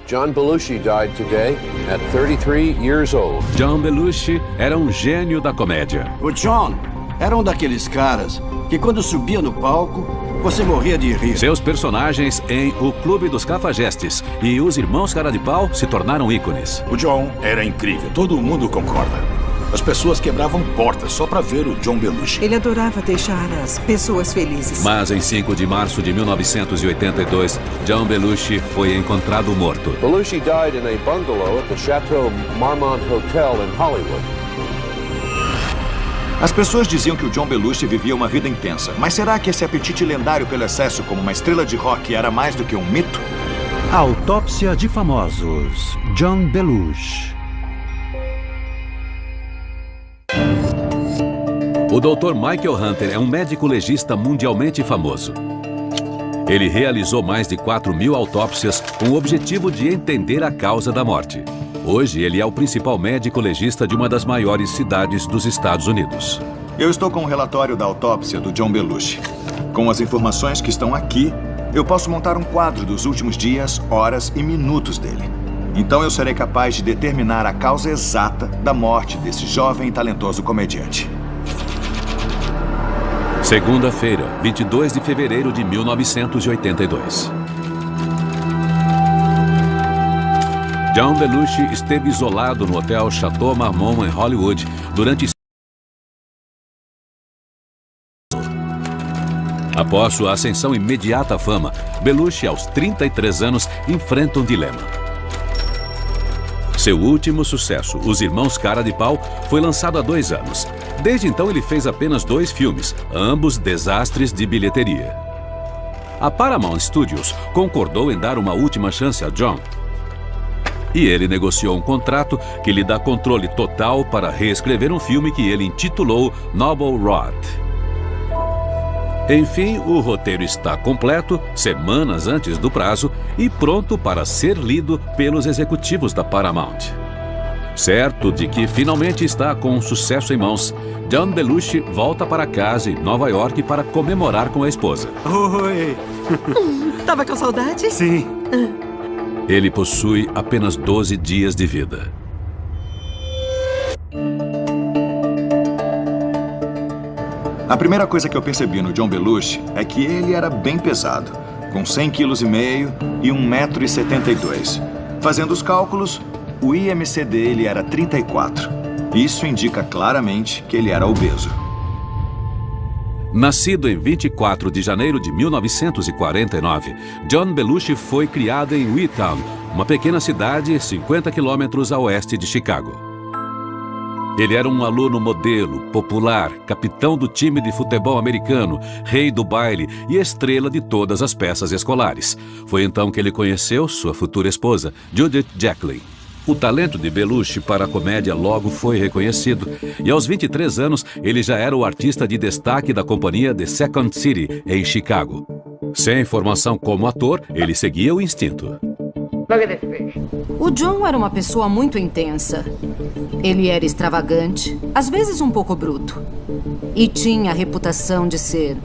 John Belushi died today at 33 years old. John Belushi era um gênio da comédia. O John era um daqueles caras que quando subia no palco, você morria de rir. Seus personagens em O Clube dos Cafajestes e Os Irmãos Cara de Pau se tornaram ícones. O John era incrível, todo mundo concorda. As pessoas quebravam portas só para ver o John Belushi. Ele adorava deixar as pessoas felizes. Mas em 5 de março de 1982, John Belushi foi encontrado morto. Belushi died in a bungalow at the Chateau Marmont Hotel in Hollywood. As pessoas diziam que o John Belushi vivia uma vida intensa. Mas será que esse apetite lendário pelo excesso como uma estrela de rock era mais do que um mito? Autópsia de famosos. John Belushi. O Dr. Michael Hunter é um médico legista mundialmente famoso. Ele realizou mais de 4.000 autópsias com o objetivo de entender a causa da morte. Hoje, ele é o principal médico legista de uma das maiores cidades dos Estados Unidos. Eu estou com o relatório da autópsia do John Belushi. Com as informações que estão aqui, eu posso montar um quadro dos últimos dias, horas e minutos dele. Então eu serei capaz de determinar a causa exata da morte desse jovem e talentoso comediante. Segunda-feira, 22 de fevereiro de 1982. John Belushi esteve isolado no Hotel Chateau Marmont em Hollywood durante... Após sua ascensão imediata à fama, Belushi, aos 33 anos, enfrenta um dilema. Seu último sucesso, Os Irmãos Cara de Pau, foi lançado há 2 anos. Desde então, ele fez apenas 2 filmes, ambos desastres de bilheteria. A Paramount Studios concordou em dar uma última chance a John. E ele negociou um contrato que lhe dá controle total para reescrever um filme que ele intitulou Noble Rod. Enfim, o roteiro está completo, semanas antes do prazo, e pronto para ser lido pelos executivos da Paramount. Certo de que finalmente está com um sucesso em mãos, John Belushi volta para casa em Nova York para comemorar com a esposa. Oi! Tava com saudade? Sim. Ele possui apenas 12 dias de vida. A primeira coisa que eu percebi no John Belushi é que ele era bem pesado, com 100,5 kg e 1,72 m. Fazendo os cálculos, o IMC dele era 34. Isso indica claramente que ele era obeso. Nascido em 24 de janeiro de 1949, John Belushi foi criado em Wheatown, uma pequena cidade 50 quilômetros a oeste de Chicago. Ele era um aluno modelo, popular, capitão do time de futebol americano, rei do baile e estrela de todas as peças escolares. Foi então que ele conheceu sua futura esposa, Judith Jacklin. O talento de Belushi para a comédia logo foi reconhecido e aos 23 anos ele já era o artista de destaque da companhia The Second City, em Chicago. Sem formação como ator, ele seguia o instinto. O John era uma pessoa muito intensa. Ele era extravagante, às vezes um pouco bruto. E tinha a reputação de ser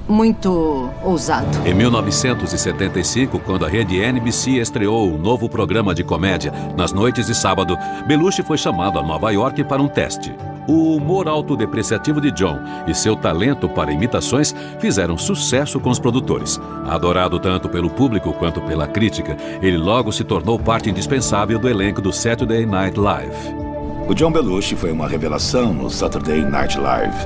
muito ousado. Em 1975, quando a rede NBC estreou um novo programa de comédia nas noites de sábado, Belushi foi chamado a Nova York para um teste. O humor autodepreciativo de John e seu talento para imitações fizeram sucesso com os produtores. Adorado tanto pelo público quanto pela crítica, ele logo se tornou parte indispensável do elenco do Saturday Night Live. O John Belushi foi uma revelação no Saturday Night Live.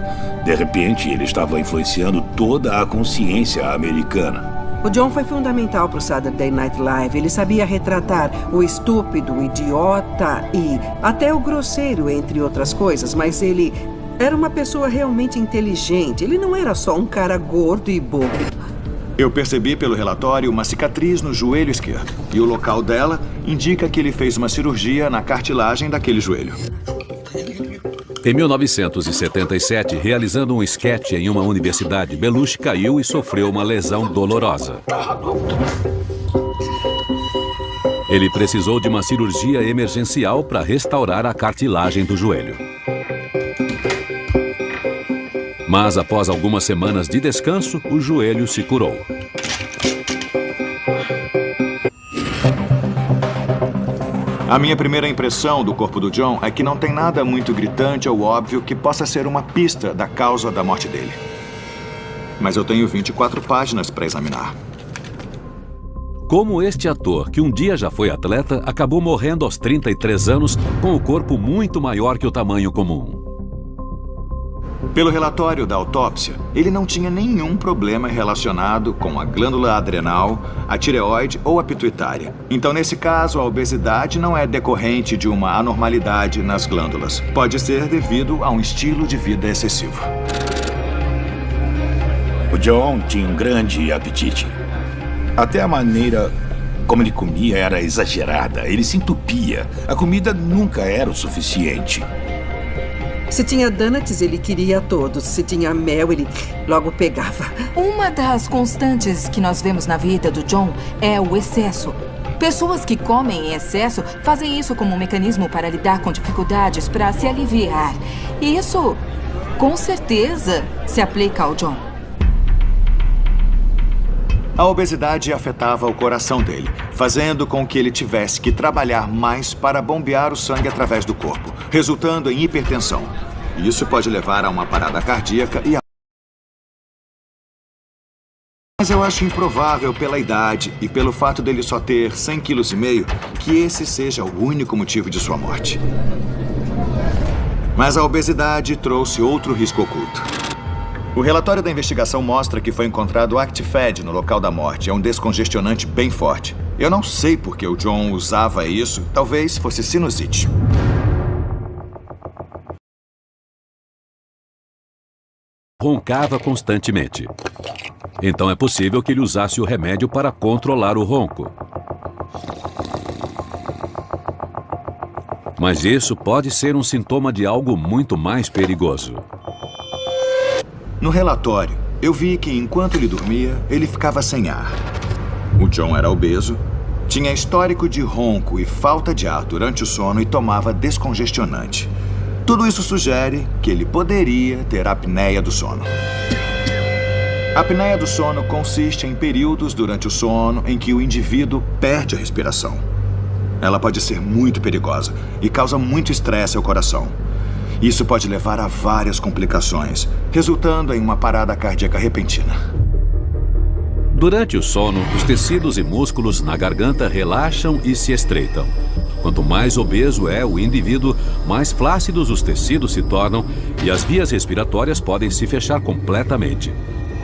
De repente, ele estava influenciando toda a consciência americana. O John foi fundamental para o Saturday Night Live. Ele sabia retratar o estúpido, o idiota e até o grosseiro, entre outras coisas. Mas ele era uma pessoa realmente inteligente. Ele não era só um cara gordo e bobo. Eu percebi pelo relatório uma cicatriz no joelho esquerdo. E o local dela indica que ele fez uma cirurgia na cartilagem daquele joelho. Em 1977, realizando um esquete em uma universidade, Belushi caiu e sofreu uma lesão dolorosa. Ele precisou de uma cirurgia emergencial para restaurar a cartilagem do joelho. Mas após algumas semanas de descanso, o joelho se curou. A minha primeira impressão do corpo do John é que não tem nada muito gritante ou óbvio que possa ser uma pista da causa da morte dele. Mas eu tenho 24 páginas para examinar. Como este ator, que um dia já foi atleta, acabou morrendo aos 33 anos com o corpo muito maior que o tamanho comum. Pelo relatório da autópsia, ele não tinha nenhum problema relacionado com a glândula adrenal, a tireoide ou a pituitária. Então, nesse caso, a obesidade não é decorrente de uma anormalidade nas glândulas. Pode ser devido a um estilo de vida excessivo. O John tinha um grande apetite. Até a maneira como ele comia era exagerada. Ele se entupia. A comida nunca era o suficiente. Se tinha donuts, ele queria todos. Se tinha mel, ele logo pegava. Uma das constantes que nós vemos na vida do John é o excesso. Pessoas que comem em excesso fazem isso como um mecanismo para lidar com dificuldades, para se aliviar. E isso, com certeza, se aplica ao John. A obesidade afetava o coração dele, fazendo com que ele tivesse que trabalhar mais para bombear o sangue através do corpo, resultando em hipertensão. Isso pode levar a uma parada cardíaca e a... Mas eu acho improvável pela idade e pelo fato dele só ter 100,5 kg que esse seja o único motivo de sua morte. Mas a obesidade trouxe outro risco oculto. O relatório da investigação mostra que foi encontrado Actifed no local da morte. É um descongestionante bem forte. Eu não sei por que o John usava isso. Talvez fosse sinusite. Roncava constantemente. Então é possível que ele usasse o remédio para controlar o ronco. Mas isso pode ser um sintoma de algo muito mais perigoso. No relatório, eu vi que enquanto ele dormia, ele ficava sem ar. O John era obeso, tinha histórico de ronco e falta de ar durante o sono e tomava descongestionante. Tudo isso sugere que ele poderia ter apneia do sono. A apneia do sono consiste em períodos durante o sono em que o indivíduo perde a respiração. Ela pode ser muito perigosa e causa muito estresse ao coração. Isso pode levar a várias complicações, resultando em uma parada cardíaca repentina. Durante o sono, os tecidos e músculos na garganta relaxam e se estreitam. Quanto mais obeso é o indivíduo, mais flácidos os tecidos se tornam e as vias respiratórias podem se fechar completamente.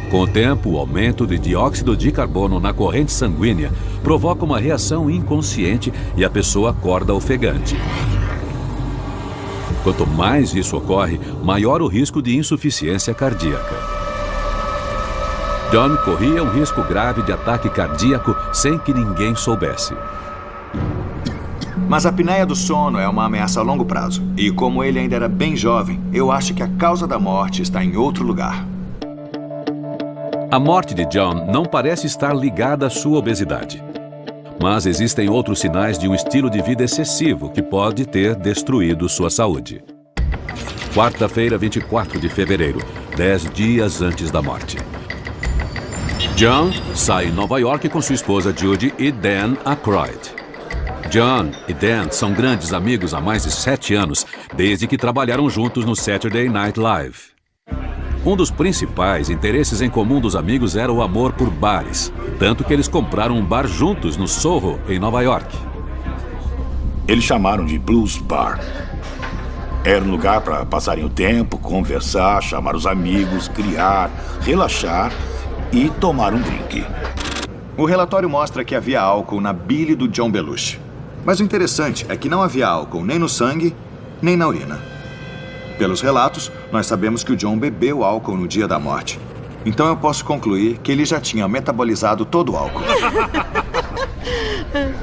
Com o tempo, o aumento de dióxido de carbono na corrente sanguínea provoca uma reação inconsciente e a pessoa acorda ofegante. Quanto mais isso ocorre, maior o risco de insuficiência cardíaca. John corria um risco grave de ataque cardíaco sem que ninguém soubesse. Mas a apneia do sono é uma ameaça a longo prazo. E como ele ainda era bem jovem, eu acho que a causa da morte está em outro lugar. A morte de John não parece estar ligada à sua obesidade. Mas existem outros sinais de um estilo de vida excessivo que pode ter destruído sua saúde. Quarta-feira, 24 de fevereiro, 10 dias antes da morte. John sai em Nova York com sua esposa Judy e Dan Aykroyd. John e Dan são grandes amigos há mais de 7 anos, desde que trabalharam juntos no Saturday Night Live. Um dos principais interesses em comum dos amigos era o amor por bares, tanto que eles compraram um bar juntos no Soho, em Nova York. Eles chamaram de Blues Bar. Era um lugar para passarem o tempo, conversar, chamar os amigos, criar, relaxar e tomar um drink. O relatório mostra que havia álcool na bile do John Belushi. Mas o interessante é que não havia álcool nem no sangue, nem na urina. Pelos relatos, nós sabemos que o John bebeu álcool no dia da morte. Então eu posso concluir que ele já tinha metabolizado todo o álcool.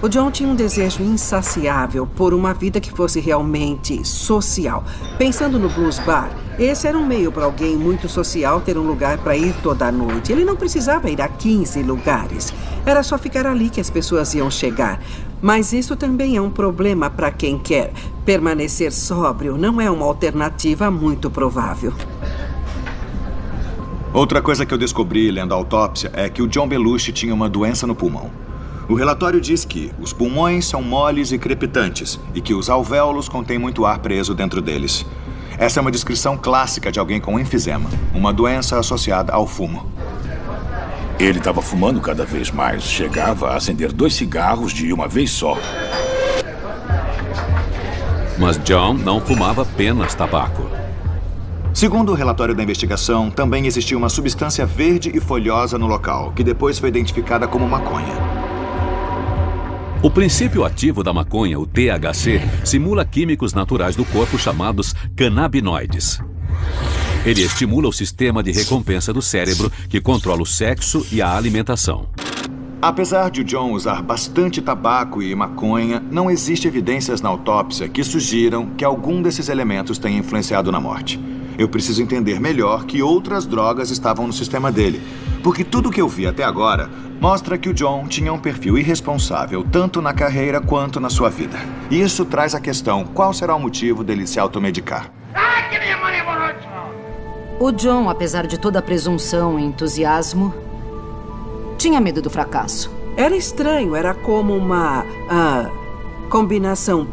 O John tinha um desejo insaciável por uma vida que fosse realmente social. Pensando no Blues Bar, esse era um meio para alguém muito social ter um lugar para ir toda noite. Ele não precisava ir a 15 lugares. Era só ficar ali que as pessoas iam chegar. Mas isso também é um problema para quem quer. Permanecer sóbrio não é uma alternativa muito provável. Outra coisa que eu descobri lendo a autópsia é que o John Belushi tinha uma doença no pulmão. O relatório diz que os pulmões são moles e crepitantes e que os alvéolos contêm muito ar preso dentro deles. Essa é uma descrição clássica de alguém com enfisema, uma doença associada ao fumo. Ele estava fumando cada vez mais. Chegava a acender 2 cigarros de uma vez só. Mas John não fumava apenas tabaco. Segundo o relatório da investigação, também existia uma substância verde e folhosa no local, que depois foi identificada como maconha. O princípio ativo da maconha, o THC, simula químicos naturais do corpo chamados canabinoides. Ele estimula o sistema de recompensa do cérebro, que controla o sexo e a alimentação. Apesar de o John usar bastante tabaco e maconha, não existe evidências na autópsia que sugiram que algum desses elementos tenha influenciado na morte. Eu preciso entender melhor que outras drogas estavam no sistema dele, porque tudo que eu vi até agora mostra que o John tinha um perfil irresponsável tanto na carreira quanto na sua vida. E isso traz a questão: qual será o motivo dele se automedicar? O John, apesar de toda a presunção e entusiasmo, tinha medo do fracasso. Era estranho, era como uma combinação.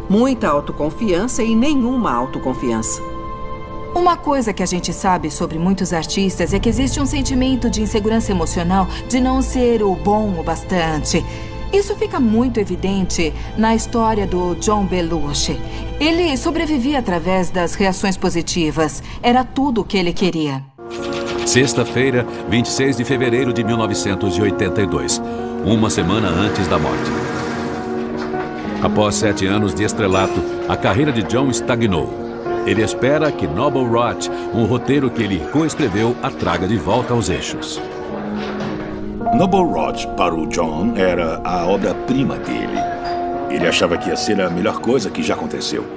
Muita autoconfiança e nenhuma autoconfiança. Uma coisa que a gente sabe sobre muitos artistas é que existe um sentimento de insegurança emocional de não ser o bom o bastante. Isso fica muito evidente na história do John Belushi. Ele sobrevivia através das reações positivas. Era tudo o que ele queria. Sexta-feira, 26 de fevereiro de 1982, uma semana antes da morte. Após 7 anos de estrelato, a carreira de John estagnou. Ele espera que Noble Rot, um roteiro que ele coescreveu, a traga de volta aos eixos. Noble Rot, para o John, era a obra-prima dele. Ele achava que ia ser a melhor coisa que já aconteceu.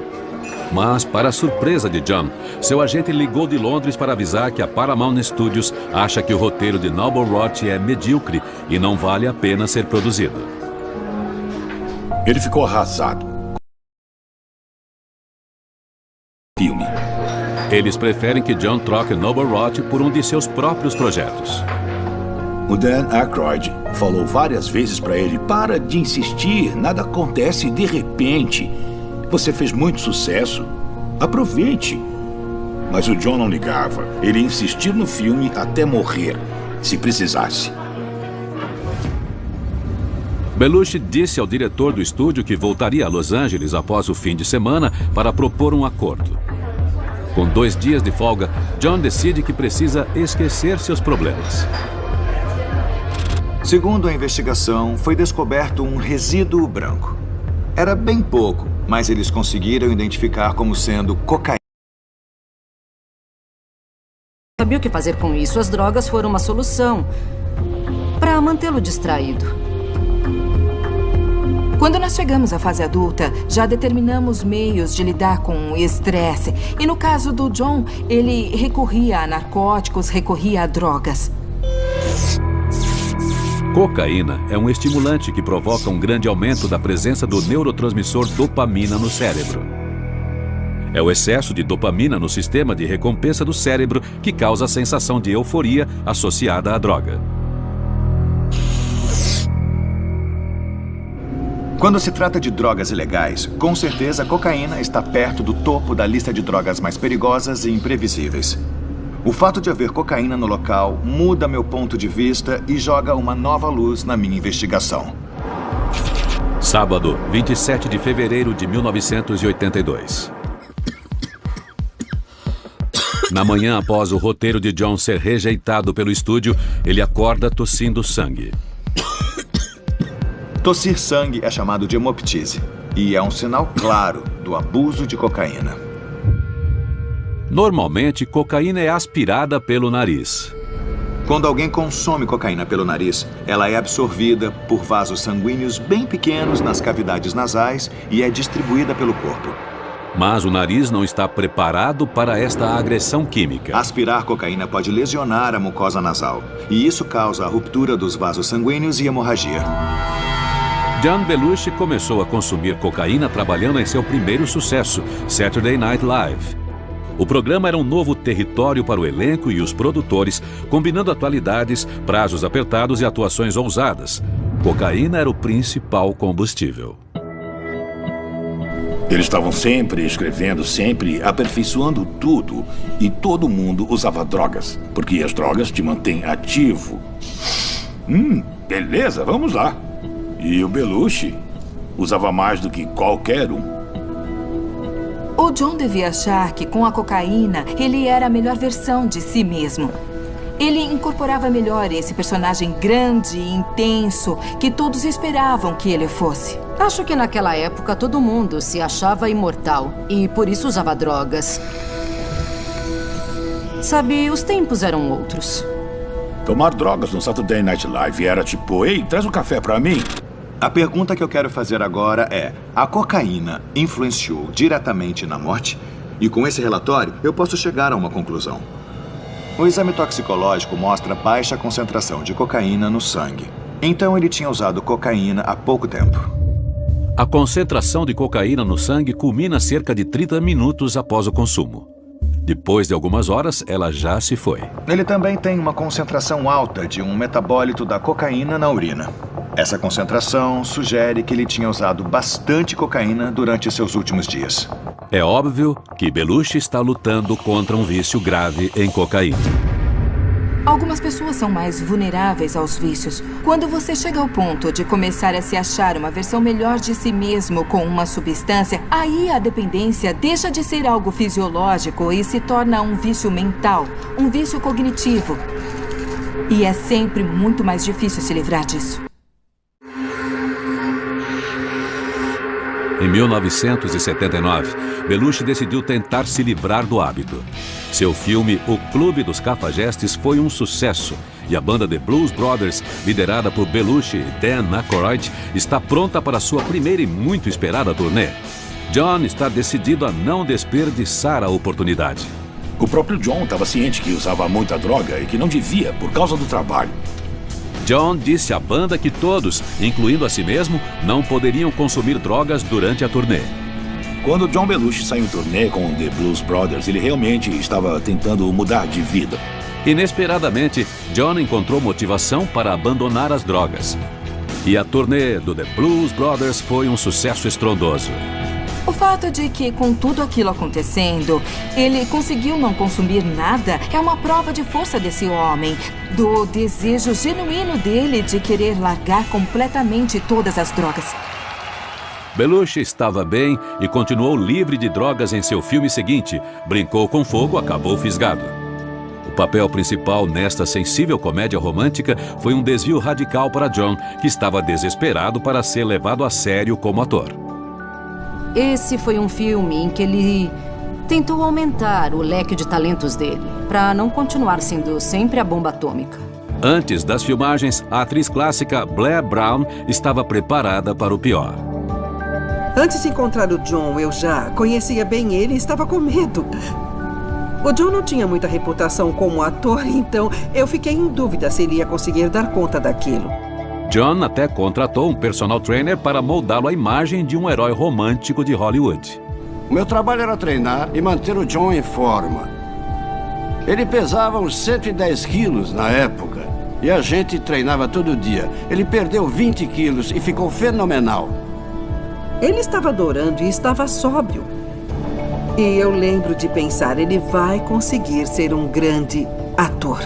Mas, para a surpresa de John, seu agente ligou de Londres para avisar que a Paramount Studios acha que o roteiro de Noble Rot é medíocre e não vale a pena ser produzido. Ele ficou arrasado. Filme. Eles preferem que John troque Noble Rot por um de seus próprios projetos. O Dan Aykroyd falou várias vezes para ele: para de insistir, nada acontece de repente. Você fez muito sucesso, aproveite. Mas o John não ligava. Ele ia insistir no filme até morrer, se precisasse. Belushi disse ao diretor do estúdio que voltaria a Los Angeles após o fim de semana para propor um acordo. Com 2 dias de folga, John decide que precisa esquecer seus problemas. Segundo a investigação, foi descoberto um resíduo branco. Era bem pouco, mas eles conseguiram identificar como sendo cocaína. Sabia o que fazer com isso. As drogas foram uma solução para mantê-lo distraído. Quando nós chegamos à fase adulta, já determinamos meios de lidar com o estresse. E no caso do John, ele recorria a narcóticos, recorria a drogas. Cocaína é um estimulante que provoca um grande aumento da presença do neurotransmissor dopamina no cérebro. É o excesso de dopamina no sistema de recompensa do cérebro que causa a sensação de euforia associada à droga. Quando se trata de drogas ilegais, com certeza a cocaína está perto do topo da lista de drogas mais perigosas e imprevisíveis. O fato de haver cocaína no local muda meu ponto de vista e joga uma nova luz na minha investigação. Sábado, 27 de fevereiro de 1982. Na manhã após o roteiro de John ser rejeitado pelo estúdio, ele acorda tossindo sangue. Tossir sangue é chamado de hemoptise e é um sinal claro do abuso de cocaína. Normalmente, cocaína é aspirada pelo nariz. Quando alguém consome cocaína pelo nariz, ela é absorvida por vasos sanguíneos bem pequenos nas cavidades nasais e é distribuída pelo corpo. Mas o nariz não está preparado para esta agressão química. Aspirar cocaína pode lesionar a mucosa nasal, e isso causa a ruptura dos vasos sanguíneos e hemorragia. John Belushi começou a consumir cocaína trabalhando em seu primeiro sucesso, Saturday Night Live. O programa era um novo território para o elenco e os produtores, combinando atualidades, prazos apertados e atuações ousadas. Cocaína era o principal combustível. Eles estavam sempre escrevendo, sempre aperfeiçoando tudo. E todo mundo usava drogas, porque as drogas te mantêm ativo. Beleza, vamos lá. E o Belushi usava mais do que qualquer um. O John devia achar que com a cocaína ele era a melhor versão de si mesmo. Ele incorporava melhor esse personagem grande e intenso que todos esperavam que ele fosse. Acho que naquela época todo mundo se achava imortal e por isso usava drogas. Sabe, os tempos eram outros. Tomar drogas no Saturday Night Live era tipo, ei, traz um café pra mim. A pergunta que eu quero fazer agora é: a cocaína influenciou diretamente na morte? E com esse relatório, eu posso chegar a uma conclusão. O exame toxicológico mostra baixa concentração de cocaína no sangue. Então ele tinha usado cocaína há pouco tempo. A concentração de cocaína no sangue culmina cerca de 30 minutos após o consumo. Depois de algumas horas, ela já se foi. Ele também tem uma concentração alta de um metabólito da cocaína na urina. Essa concentração sugere que ele tinha usado bastante cocaína durante seus últimos dias. É óbvio que Belushi está lutando contra um vício grave em cocaína. Algumas pessoas são mais vulneráveis aos vícios. Quando você chega ao ponto de começar a se achar uma versão melhor de si mesmo com uma substância, aí a dependência deixa de ser algo fisiológico e se torna um vício mental, um vício cognitivo. E é sempre muito mais difícil se livrar disso. Em 1979, Belushi decidiu tentar se livrar do hábito. Seu filme O Clube dos Cafajestes foi um sucesso e a banda The Blues Brothers, liderada por Belushi e Dan Aykroyd, está pronta para sua primeira e muito esperada turnê. John está decidido a não desperdiçar a oportunidade. O próprio John estava ciente que usava muita droga e que não devia por causa do trabalho. John disse à banda que todos, incluindo a si mesmo, não poderiam consumir drogas durante a turnê. Quando John Belushi saiu em turnê com The Blues Brothers, ele realmente estava tentando mudar de vida. Inesperadamente, John encontrou motivação para abandonar as drogas. E a turnê do The Blues Brothers foi um sucesso estrondoso. O fato de que, com tudo aquilo acontecendo, ele conseguiu não consumir nada é uma prova de força desse homem, do desejo genuíno dele de querer largar completamente todas as drogas. Belushi estava bem e continuou livre de drogas em seu filme seguinte, Brincou com Fogo, Acabou Fisgado. O papel principal nesta sensível comédia romântica foi um desvio radical para John, que estava desesperado para ser levado a sério como ator. Esse foi um filme em que ele tentou aumentar o leque de talentos dele, para não continuar sendo sempre a bomba atômica. Antes das filmagens, a atriz clássica Blair Brown estava preparada para o pior. Antes de encontrar o John, eu já conhecia bem ele e estava com medo. O John não tinha muita reputação como ator, então eu fiquei em dúvida se ele ia conseguir dar conta daquilo. John até contratou um personal trainer para moldá-lo à imagem de um herói romântico de Hollywood. O meu trabalho era treinar e manter o John em forma. Ele pesava uns 110 quilos na época e a gente treinava todo dia. Ele perdeu 20 quilos e ficou fenomenal. Ele estava adorando e estava sóbrio. E eu lembro de pensar, ele vai conseguir ser um grande ator.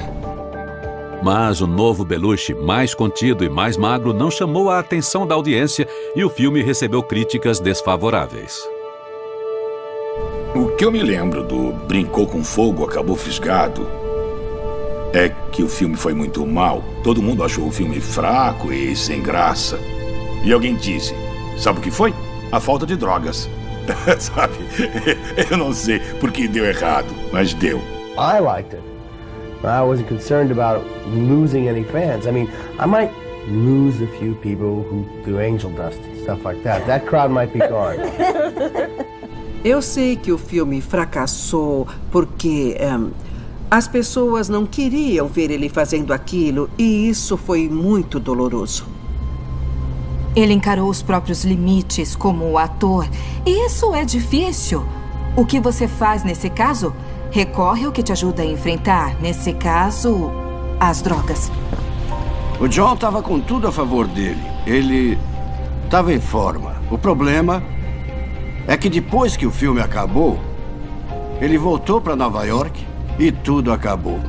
Mas o novo Belushi, mais contido e mais magro, não chamou a atenção da audiência e o filme recebeu críticas desfavoráveis. O que eu me lembro do Brincou com Fogo, Acabou Fisgado é que o filme foi muito mal. Todo mundo achou o filme fraco e sem graça. E alguém disse, sabe o que foi? A falta de drogas. Sabe? Eu não sei porque deu errado, mas deu. I liked it. I wasn't concerned about losing any fans. I mean, I might lose a few people who do angel dust and stuff like that. That crowd might be gone. Eu sei que o filme fracassou porque as pessoas não queriam ver ele fazendo aquilo e isso foi muito doloroso. Ele encarou os próprios limites como ator e isso é difícil. O que você faz nesse caso? Recorre ao que te ajuda a enfrentar, nesse caso, as drogas. O John estava com tudo a favor dele. ele estava em forma. O problema é que depois que o filme acabou, ele voltou para Nova York e tudo acabou.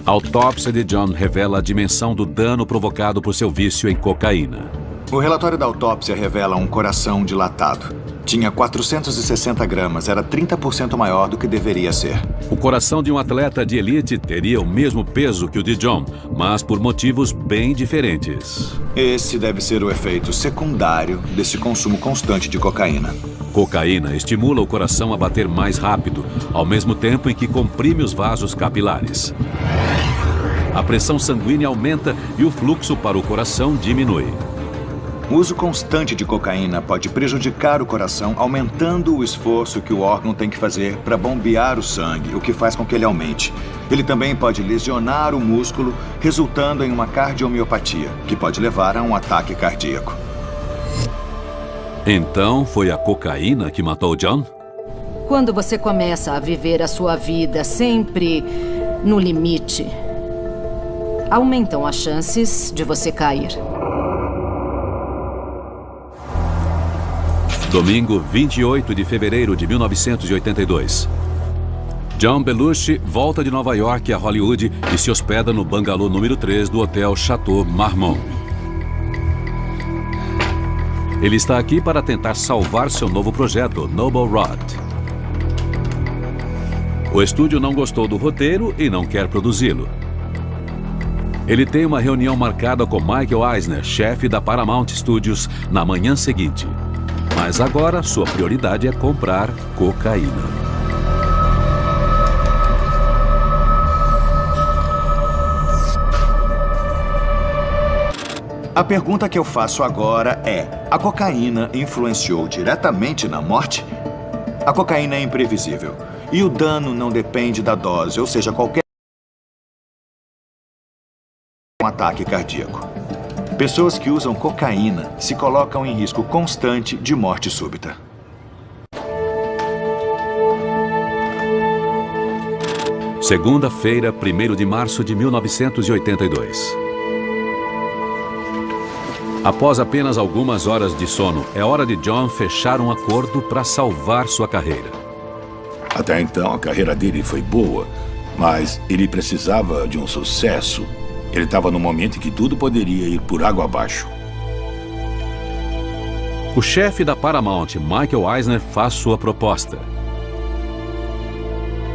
A autópsia de John revela a dimensão do dano provocado por seu vício em cocaína. O relatório da autópsia revela um coração dilatado. Tinha 460 gramas, era 30% maior do que deveria ser. O coração de um atleta de elite teria o mesmo peso que o de John, mas por motivos bem diferentes. Esse deve ser o efeito secundário desse consumo constante de cocaína. Cocaína estimula o coração a bater mais rápido, ao mesmo tempo em que comprime os vasos capilares. A pressão sanguínea aumenta e o fluxo para o coração diminui. O uso constante de cocaína pode prejudicar o coração, aumentando o esforço que o órgão tem que fazer para bombear o sangue, o que faz com que ele aumente. Ele também pode lesionar o músculo, resultando em uma cardiomiopatia, que pode levar a um ataque cardíaco. Então, foi a cocaína que matou John? Quando você começa a viver a sua vida sempre no limite, aumentam as chances de você cair. Domingo 28 de fevereiro de 1982. John Belushi volta de Nova York a Hollywood e se hospeda no bangalô número 3 do Hotel Chateau Marmont. Ele está aqui para tentar salvar seu novo projeto, Noble Rod. O estúdio não gostou do roteiro e não quer produzi-lo. Ele tem uma reunião marcada com Michael Eisner, chefe da Paramount Studios, na manhã seguinte. Mas agora, sua prioridade é comprar cocaína. A pergunta que eu faço agora é: a cocaína influenciou diretamente na morte? A cocaína é imprevisível e o dano não depende da dose, ou seja, qualquer ataque cardíaco. Pessoas que usam cocaína se colocam em risco constante de morte súbita. Segunda-feira, 1º de março de 1982. Após apenas algumas horas de sono, é hora de John fechar um acordo para salvar sua carreira. Até então, a carreira dele foi boa, mas ele precisava de um sucesso. Ele estava num momento em que tudo poderia ir por água abaixo. O chefe da Paramount, Michael Eisner, faz sua proposta.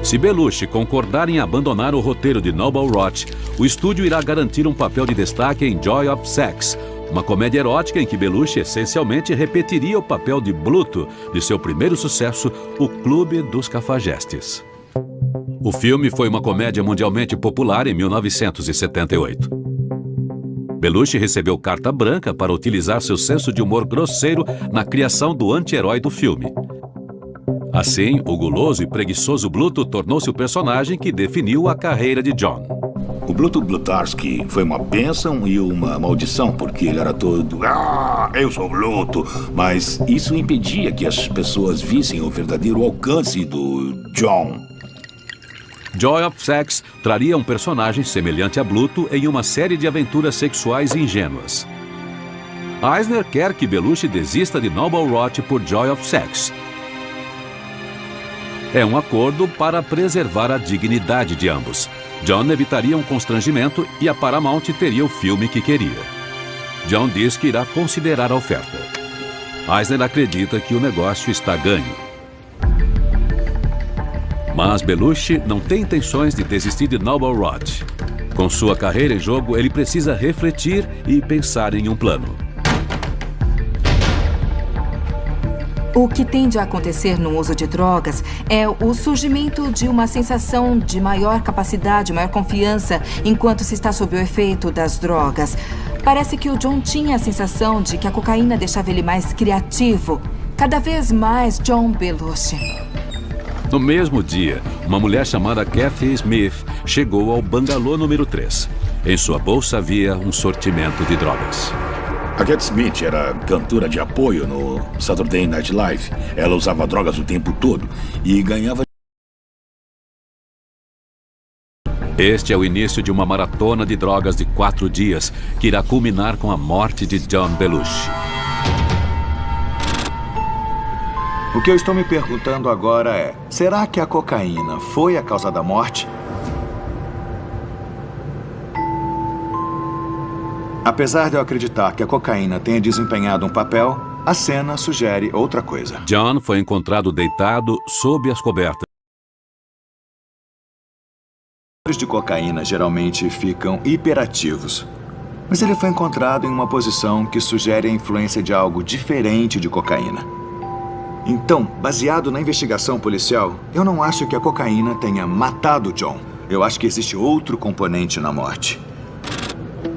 Se Belushi concordar em abandonar o roteiro de Noble Rod, o estúdio irá garantir um papel de destaque em Joy of Sex, uma comédia erótica em que Belushi essencialmente repetiria o papel de Bluto de seu primeiro sucesso, O Clube dos Cafajestes. O filme foi uma comédia mundialmente popular em 1978. Belushi recebeu carta branca para utilizar seu senso de humor grosseiro na criação do anti-herói do filme. Assim, o guloso e preguiçoso Bluto tornou-se o personagem que definiu a carreira de John. O Bluto Blutarsky foi uma bênção e uma maldição, porque ele era todo... eu sou Bluto! Mas isso impedia que as pessoas vissem o verdadeiro alcance do John. Joy of Sex traria um personagem semelhante a Bluto em uma série de aventuras sexuais ingênuas. Eisner quer que Belushi desista de Noble Rod por Joy of Sex. É um acordo para preservar a dignidade de ambos. John evitaria um constrangimento e a Paramount teria o filme que queria. John diz que irá considerar a oferta. Eisner acredita que o negócio está ganho. Mas Belushi não tem intenções de desistir de Noble Rod. Com sua carreira em jogo, ele precisa refletir e pensar em um plano. O que tende a acontecer no uso de drogas é o surgimento de uma sensação de maior capacidade, maior confiança enquanto se está sob o efeito das drogas. Parece que o John tinha a sensação de que a cocaína deixava ele mais criativo. Cada vez mais John Belushi. No mesmo dia, uma mulher chamada Kathy Smith chegou ao bangalô número 3. Em sua bolsa havia um sortimento de drogas. A Kathy Smith era cantora de apoio no Saturday Night Live. Ela usava drogas o tempo todo e ganhava... Este é o início de uma maratona de drogas de 4 dias, que irá culminar com a morte de John Belushi. O que eu estou me perguntando agora é, será que a cocaína foi a causa da morte? Apesar de eu acreditar que a cocaína tenha desempenhado um papel, a cena sugere outra coisa. John foi encontrado deitado sob as cobertas. Os de cocaína geralmente ficam hiperativos. Mas ele foi encontrado em uma posição que sugere a influência de algo diferente de cocaína. Então, baseado na investigação policial, eu não acho que a cocaína tenha matado John. Eu acho que existe outro componente na morte.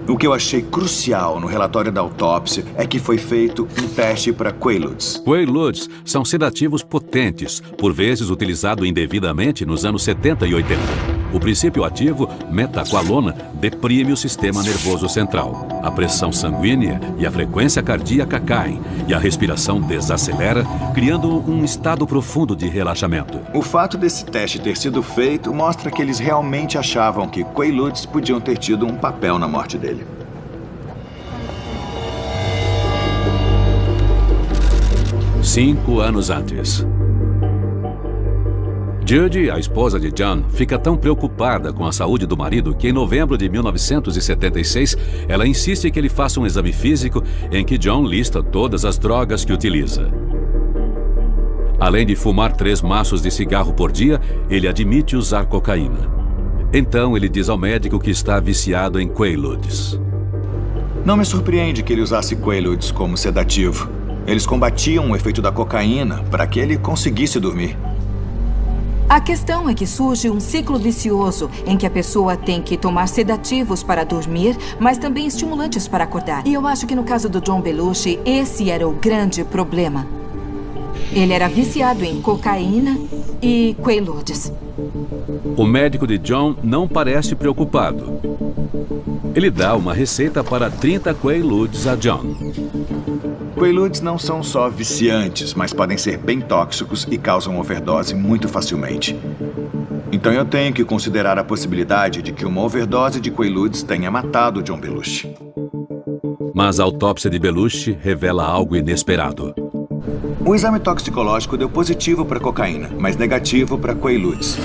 O que eu achei crucial no relatório da autópsia é que foi feito um teste para Quaaludes. Quaaludes são sedativos potentes, por vezes utilizado indevidamente nos anos 70 e 80. O princípio ativo, metaqualona, deprime o sistema nervoso central. A pressão sanguínea e a frequência cardíaca caem e a respiração desacelera, criando um estado profundo de relaxamento. O fato desse teste ter sido feito mostra que eles realmente achavam que Quaaludes podiam ter tido um papel na morte dele. Cinco anos antes. Judy, a esposa de John, fica tão preocupada com a saúde do marido que em novembro de 1976, ela insiste que ele faça um exame físico em que John lista todas as drogas que utiliza. Além de fumar 3 maços de cigarro por dia, ele admite usar cocaína. Então ele diz ao médico que está viciado em Quaaludes. Não me surpreende que ele usasse Quaaludes como sedativo. Eles combatiam o efeito da cocaína para que ele conseguisse dormir. A questão é que surge um ciclo vicioso em que a pessoa tem que tomar sedativos para dormir, mas também estimulantes para acordar. E eu acho que no caso do John Belushi, esse era o grande problema. Ele era viciado em cocaína e Quaaludes. O médico de John não parece preocupado. Ele dá uma receita para 30 Quaaludes a John. Quaaludes não são só viciantes, mas podem ser bem tóxicos e causam overdose muito facilmente. Então eu tenho que considerar a possibilidade de que uma overdose de Quaaludes tenha matado John Belushi. Mas a autópsia de Belushi revela algo inesperado. O exame toxicológico deu positivo para cocaína, mas negativo para Quaaludes.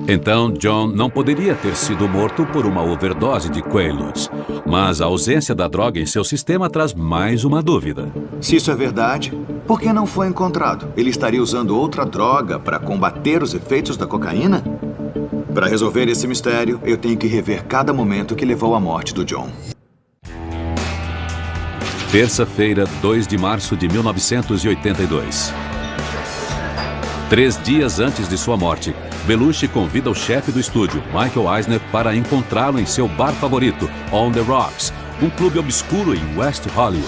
Então, John não poderia ter sido morto por uma overdose de Quaaludes. Mas a ausência da droga em seu sistema traz mais uma dúvida. Se isso é verdade, por que não foi encontrado? Ele estaria usando outra droga para combater os efeitos da cocaína? Para resolver esse mistério, eu tenho que rever cada momento que levou à morte do John. Terça-feira, 2 de março de 1982. 3 dias antes de sua morte, Belushi convida o chefe do estúdio, Michael Eisner, para encontrá-lo em seu bar favorito, On the Rocks, um clube obscuro em West Hollywood.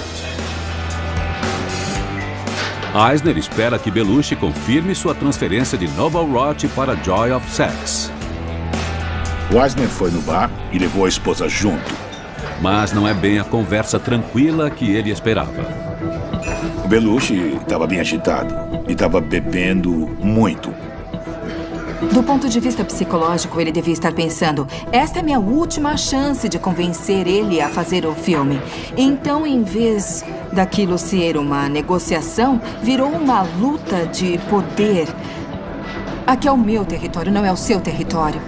Eisner espera que Belushi confirme sua transferência de Noble Rot para Joy of Sex. O Eisner foi no bar e levou a esposa junto. Mas não é bem a conversa tranquila que ele esperava. O Belushi estava bem agitado e estava bebendo muito. Do ponto de vista psicológico, ele devia estar pensando: esta é minha última chance de convencer ele a fazer o filme. Então, em vez daquilo ser uma negociação, virou uma luta de poder. Aqui é o meu território, não é o seu território.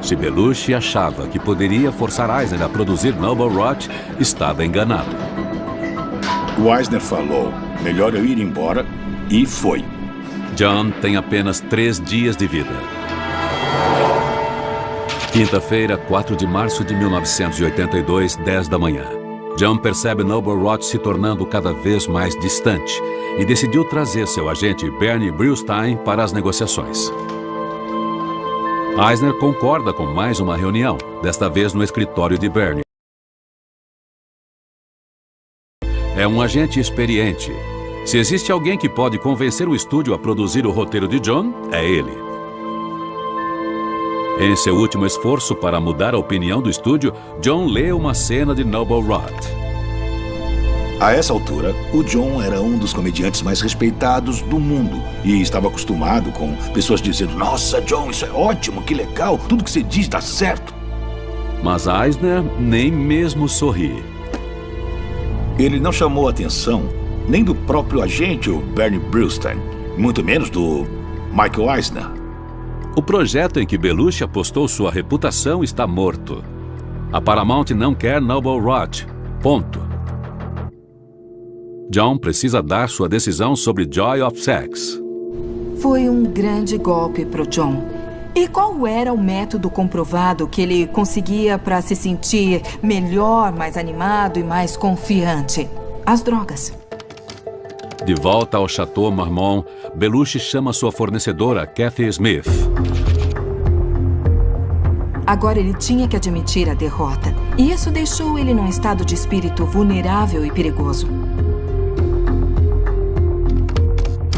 Se Belushi achava que poderia forçar Eisner a produzir Noble Rot, estava enganado. O Eisner falou, melhor eu ir embora, e foi. John tem apenas 3 dias de vida. Quinta-feira, 4 de março de 1982, 10 da manhã. John percebe Noble Rot se tornando cada vez mais distante e decidiu trazer seu agente Bernie Brillstein para as negociações. Eisner concorda com mais uma reunião, desta vez no escritório de Bernie. É um agente experiente. Se existe alguém que pode convencer o estúdio a produzir o roteiro de John, é ele. Em seu último esforço para mudar a opinião do estúdio, John lê uma cena de Noble Rot. A essa altura, o John era um dos comediantes mais respeitados do mundo e estava acostumado com pessoas dizendo: "Nossa, John, isso é ótimo, que legal, tudo que você diz dá certo." Mas Eisner nem mesmo sorri. Ele não chamou a atenção nem do próprio agente, o Bernie Brillstein, muito menos do Michael Eisner. O projeto em que Belushi apostou sua reputação está morto. A Paramount não quer Noble Rod. Ponto. John precisa dar sua decisão sobre Joy of Sex. Foi um grande golpe pro John. E qual era o método comprovado que ele conseguia para se sentir melhor, mais animado e mais confiante? As drogas. De volta ao Chateau Marmont, Belushi chama sua fornecedora, Kathy Smith. Agora ele tinha que admitir a derrota. E isso deixou ele num estado de espírito vulnerável e perigoso.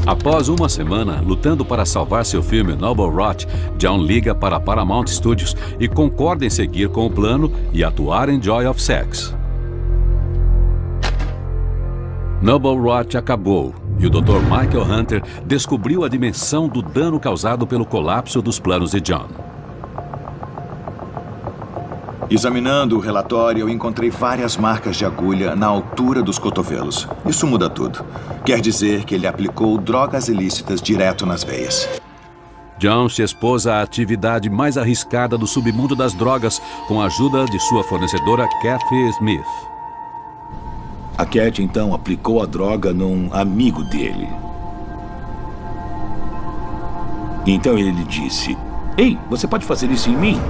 Após uma semana lutando para salvar seu filme Noble Rot, John liga para a Paramount Studios e concorda em seguir com o plano e atuar em Joy of Sex. Noble Rot acabou e o Dr. Michael Hunter descobriu a dimensão do dano causado pelo colapso dos planos de John. Examinando o relatório, eu encontrei várias marcas de agulha na altura dos cotovelos. Isso muda tudo. Quer dizer que ele aplicou drogas ilícitas direto nas veias. John se expôs à atividade mais arriscada do submundo das drogas com a ajuda de sua fornecedora, Kathy Smith. A Cat, então, aplicou a droga num amigo dele. Então ele disse: "Ei, você pode fazer isso em mim?"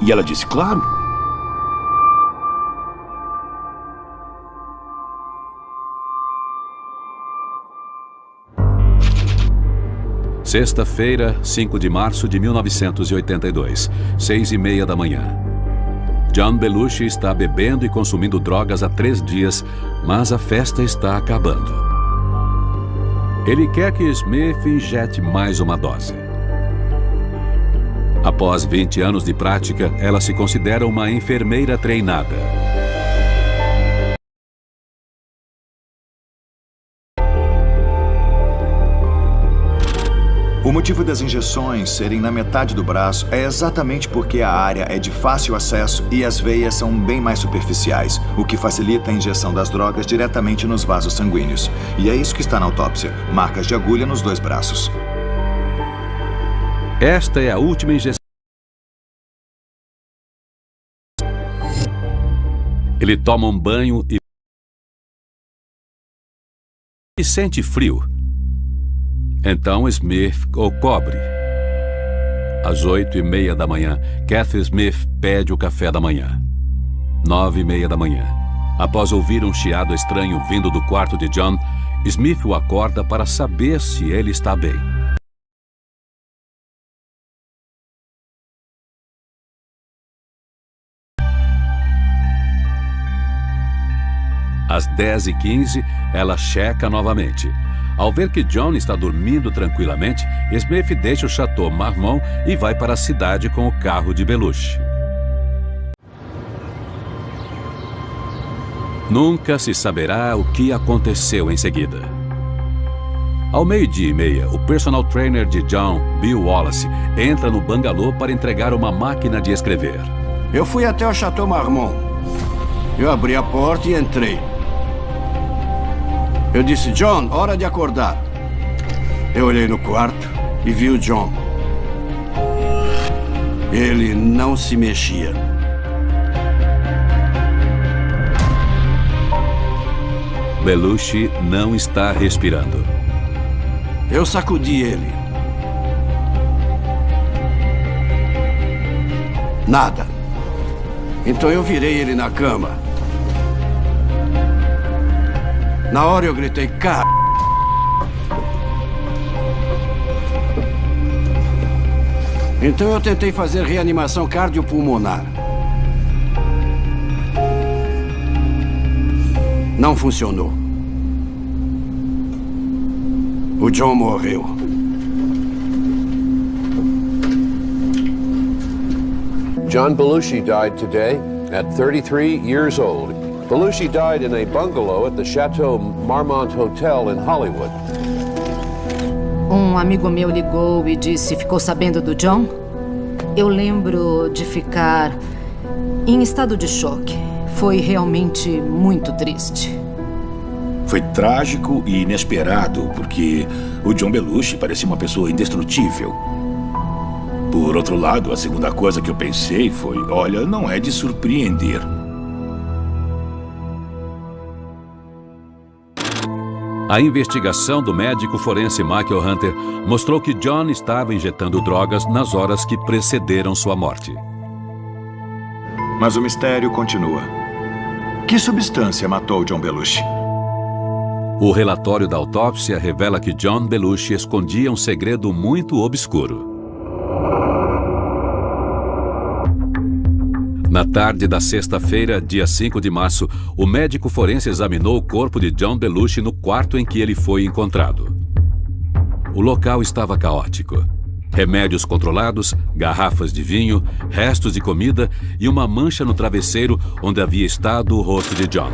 E ela disse: "Claro." Sexta-feira, 5 de março de 1982, 6h30 da manhã. John Belushi está bebendo e consumindo drogas há 3 dias, mas a festa está acabando. Ele quer que Smith injete mais uma dose. Após 20 anos de prática, ela se considera uma enfermeira treinada. O motivo das injeções serem na metade do braço é exatamente porque a área é de fácil acesso e as veias são bem mais superficiais, o que facilita a injeção das drogas diretamente nos vasos sanguíneos. E é isso que está na autópsia, marcas de agulha nos 2 braços. Esta é a última injeção. Ele toma um banho e sente frio. Então Smith o cobre. Às 8h30 da manhã, Kathy Smith pede o café da manhã. 9h30 da manhã. Após ouvir um chiado estranho vindo do quarto de John, Smith o acorda para saber se ele está bem. Às 10h15, ela checa novamente. Ao ver que John está dormindo tranquilamente, Smith deixa o Chateau Marmont e vai para a cidade com o carro de Belushi. Nunca se saberá o que aconteceu em seguida. Ao 12h30, o personal trainer de John, Bill Wallace, entra no bangalô para entregar uma máquina de escrever. Eu fui até o Chateau Marmont. Eu abri a porta e entrei. Eu disse: "John, hora de acordar." Eu olhei no quarto e vi o John. Ele não se mexia. Belushi não está respirando. Eu sacudi ele. Nada. Então eu virei ele na cama. Na hora eu gritei: "Cara!" Então eu tentei fazer reanimação cardiopulmonar. Não funcionou. O John morreu. John Belushi died today at 33 years old. Belushi died in a bungalow at the Chateau Marmont Hotel in Hollywood. Um amigo meu ligou e disse: ficou sabendo do John? Eu lembro de ficar em estado de choque. Foi realmente muito triste. Foi trágico e inesperado, porque o John Belushi parecia uma pessoa indestrutível. Por outro lado, a segunda coisa que eu pensei foi, olha, não é de surpreender. A investigação do médico forense Michael Hunter mostrou que John estava injetando drogas nas horas que precederam sua morte. Mas o mistério continua. Que substância matou John Belushi? O relatório da autópsia revela que John Belushi escondia um segredo muito obscuro. Na tarde da sexta-feira, dia 5 de março, o médico forense examinou o corpo de John Belushi no quarto em que ele foi encontrado. O local estava caótico. Remédios controlados, garrafas de vinho, restos de comida e uma mancha no travesseiro onde havia estado o rosto de John.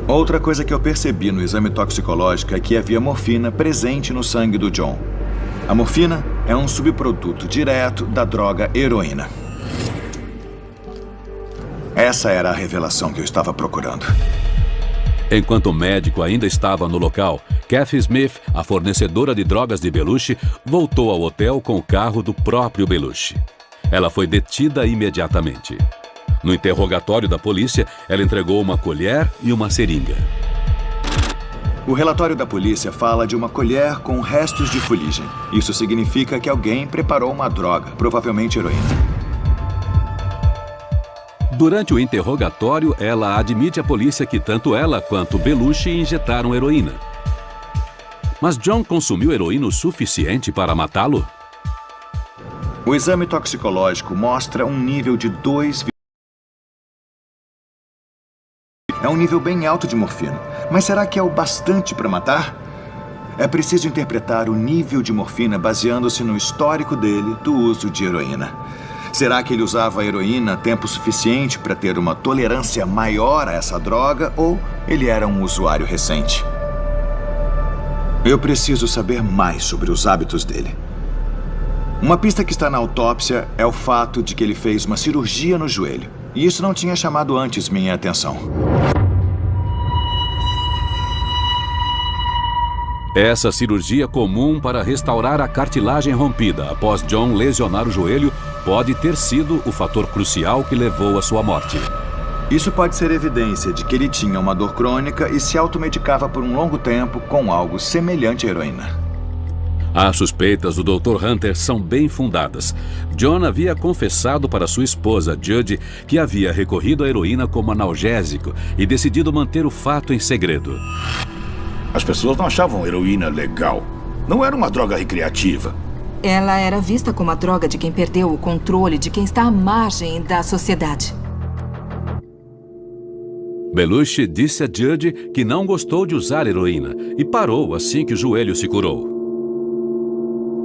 Outra coisa que eu percebi no exame toxicológico é que havia morfina presente no sangue do John. A morfina é um subproduto direto da droga heroína. Essa era a revelação que eu estava procurando. Enquanto o médico ainda estava no local, Kathy Smith, a fornecedora de drogas de Belushi, voltou ao hotel com o carro do próprio Belushi. Ela foi detida imediatamente. No interrogatório da polícia, ela entregou uma colher e uma seringa. O relatório da polícia fala de uma colher com restos de fuligem. Isso significa que alguém preparou uma droga, provavelmente heroína. Durante o interrogatório, ela admite à polícia que tanto ela quanto Belushi injetaram heroína. Mas John consumiu heroína o suficiente para matá-lo? O exame toxicológico mostra um nível de 2. É um nível bem alto de morfina. Mas será que é o bastante para matar? É preciso interpretar o nível de morfina baseando-se no histórico dele do uso de heroína. Será que ele usava a heroína tempo suficiente para ter uma tolerância maior a essa droga ou ele era um usuário recente? Eu preciso saber mais sobre os hábitos dele. Uma pista que está na autópsia é o fato de que ele fez uma cirurgia no joelho. E isso não tinha chamado antes minha atenção. Essa cirurgia comum para restaurar a cartilagem rompida após John lesionar o joelho pode ter sido o fator crucial que levou à sua morte. Isso pode ser evidência de que ele tinha uma dor crônica e se automedicava por um longo tempo com algo semelhante à heroína. As suspeitas do Dr. Hunter são bem fundadas. John havia confessado para sua esposa, Judy, que havia recorrido à heroína como analgésico e decidido manter o fato em segredo. As pessoas não achavam heroína legal. Não era uma droga recreativa. Ela era vista como a droga de quem perdeu o controle, de quem está à margem da sociedade. Belushi disse a Judy que não gostou de usar heroína e parou assim que o joelho se curou.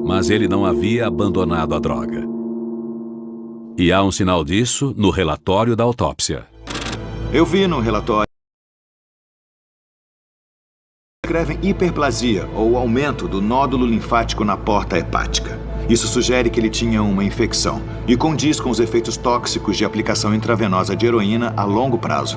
Mas ele não havia abandonado a droga. E há um sinal disso no relatório da autópsia. Eu vi no relatório. Escrevem hiperplasia, ou aumento do nódulo linfático na porta hepática. Isso sugere que ele tinha uma infecção e condiz com os efeitos tóxicos de aplicação intravenosa de heroína a longo prazo.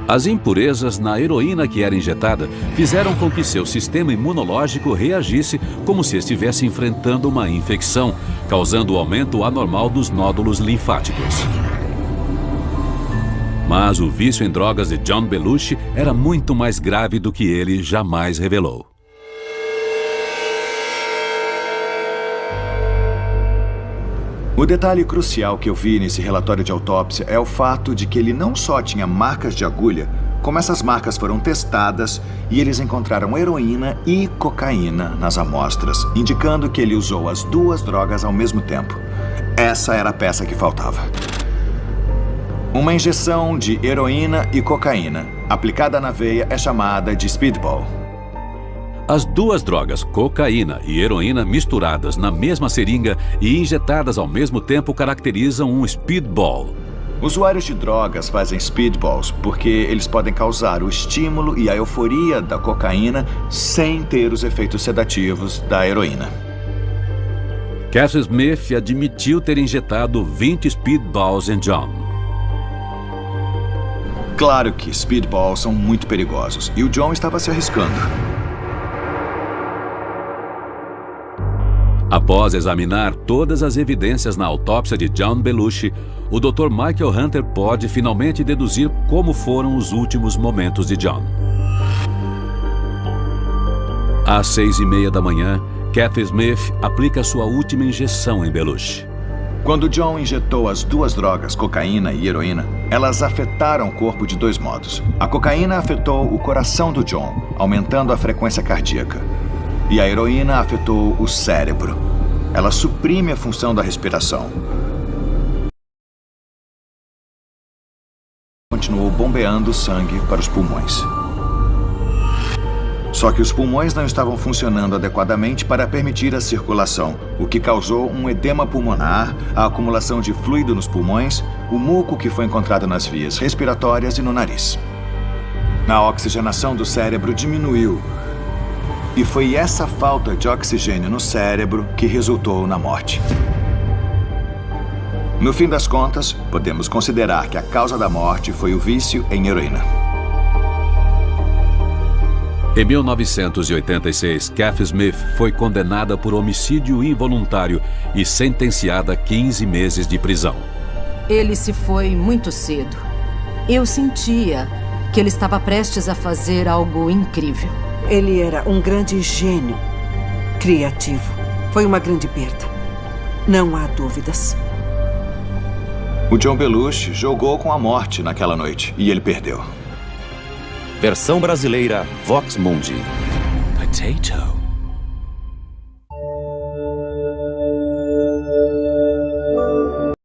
As impurezas na heroína que era injetada fizeram com que seu sistema imunológico reagisse como se estivesse enfrentando uma infecção, causando o aumento anormal dos nódulos linfáticos. Mas o vício em drogas de John Belushi era muito mais grave do que ele jamais revelou. O detalhe crucial que eu vi nesse relatório de autópsia é o fato de que ele não só tinha marcas de agulha, como essas marcas foram testadas e eles encontraram heroína e cocaína nas amostras, indicando que ele usou as duas drogas ao mesmo tempo. Essa era a peça que faltava. Uma injeção de heroína e cocaína aplicada na veia é chamada de speedball. As duas drogas, cocaína e heroína, misturadas na mesma seringa e injetadas ao mesmo tempo, caracterizam um speedball. Usuários de drogas fazem speedballs porque eles podem causar o estímulo e a euforia da cocaína sem ter os efeitos sedativos da heroína. Kathy Smith admitiu ter injetado 20 speedballs em John. Claro que speedballs são muito perigosos e o John estava se arriscando. Após examinar todas as evidências na autópsia de John Belushi, o Dr. Michael Hunter pode finalmente deduzir como foram os últimos momentos de John. Às 6h30 da manhã, Kathy Smith aplica sua última injeção em Belushi. Quando John injetou as duas drogas, cocaína e heroína, elas afetaram o corpo de dois modos. A cocaína afetou o coração do John, aumentando a frequência cardíaca. E a heroína afetou o cérebro. Ela suprime a função da respiração. Continuou bombeando sangue para os pulmões. Só que os pulmões não estavam funcionando adequadamente para permitir a circulação, o que causou um edema pulmonar, a acumulação de fluido nos pulmões, o muco que foi encontrado nas vias respiratórias e no nariz. A oxigenação do cérebro diminuiu. E foi essa falta de oxigênio no cérebro que resultou na morte. No fim das contas, podemos considerar que a causa da morte foi o vício em heroína. Em 1986, Kathy Smith foi condenada por homicídio involuntário e sentenciada a 15 meses de prisão. Ele se foi muito cedo. Eu sentia que ele estava prestes a fazer algo incrível. Ele era um grande gênio, criativo. Foi uma grande perda. Não há dúvidas. O John Belushi jogou com a morte naquela noite e ele perdeu. Versão brasileira Vox Mundi. Potato.